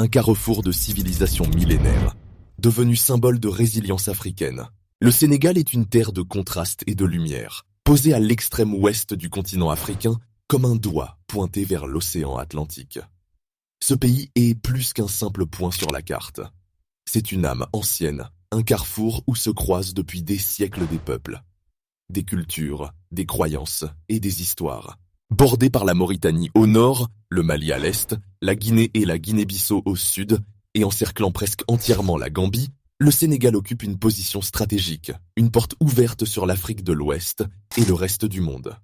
un carrefour de civilisations millénaires, devenu symbole de résilience africaine. Le Sénégal est une terre de contraste et de lumière, posée à l'extrême ouest du continent africain comme un doigt pointé vers l'océan Atlantique. Ce pays est plus qu'un simple point sur la carte. C'est une âme ancienne, un carrefour où se croisent depuis des siècles des peuples, des cultures, des croyances et des histoires. Bordé par la Mauritanie au nord, le Mali à l'est, la Guinée et la Guinée-Bissau au sud, et encerclant presque entièrement la Gambie, le Sénégal occupe une position stratégique, une porte ouverte sur l'Afrique de l'Ouest et le reste du monde.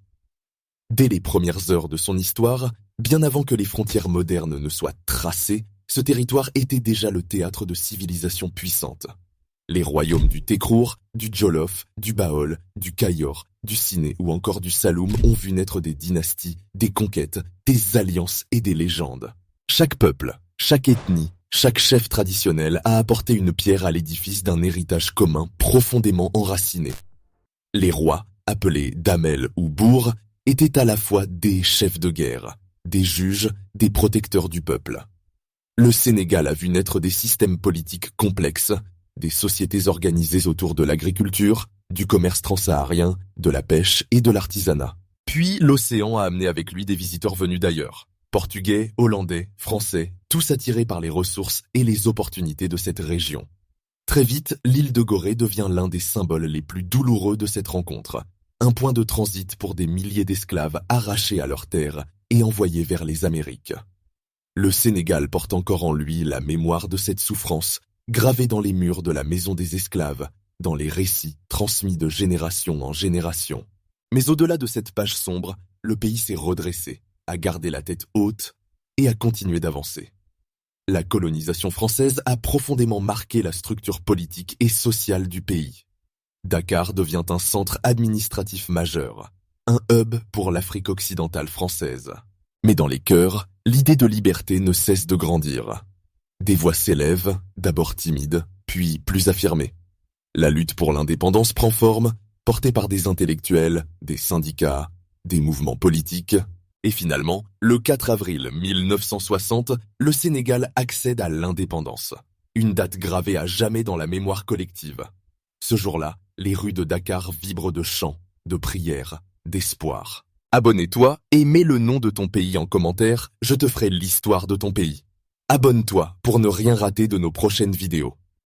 Dès les premières heures de son histoire, bien avant que les frontières modernes ne soient tracées, ce territoire était déjà le théâtre de civilisations puissantes. Les royaumes du Tekrour, du Djolof, du Baol, du Cayor, du Siné ou encore du Saloum ont vu naître des dynasties, des conquêtes, des alliances et des légendes. Chaque peuple, chaque ethnie, chaque chef traditionnel a apporté une pierre à l'édifice d'un héritage commun profondément enraciné. Les rois, appelés damels ou bourgs, étaient à la fois des chefs de guerre, des juges, des protecteurs du peuple. Le Sénégal a vu naître des systèmes politiques complexes, des sociétés organisées autour de l'agriculture, du commerce transsaharien, de la pêche et de l'artisanat. Puis l'océan a amené avec lui des visiteurs venus d'ailleurs. Portugais, hollandais, français, tous attirés par les ressources et les opportunités de cette région. Très vite, l'île de Gorée devient l'un des symboles les plus douloureux de cette rencontre. Un point de transit pour des milliers d'esclaves arrachés à leurs terres et envoyés vers les Amériques. Le Sénégal porte encore en lui la mémoire de cette souffrance, gravée dans les murs de la maison des esclaves, dans les récits transmis de génération en génération. Mais au-delà de cette page sombre, le pays s'est redressé, a gardé la tête haute et a continué d'avancer. La colonisation française a profondément marqué la structure politique et sociale du pays. Dakar devient un centre administratif majeur, un hub pour l'Afrique occidentale française. Mais dans les cœurs, l'idée de liberté ne cesse de grandir. Des voix s'élèvent, d'abord timides, puis plus affirmées. La lutte pour l'indépendance prend forme, portée par des intellectuels, des syndicats, des mouvements politiques. Et finalement, le 4 avril 1960, le Sénégal accède à l'indépendance. Une date gravée à jamais dans la mémoire collective. Ce jour-là, les rues de Dakar vibrent de chants, de prières, d'espoir. Abonne-toi et mets le nom de ton pays en commentaire, je te ferai l'histoire de ton pays. Abonne-toi pour ne rien rater de nos prochaines vidéos.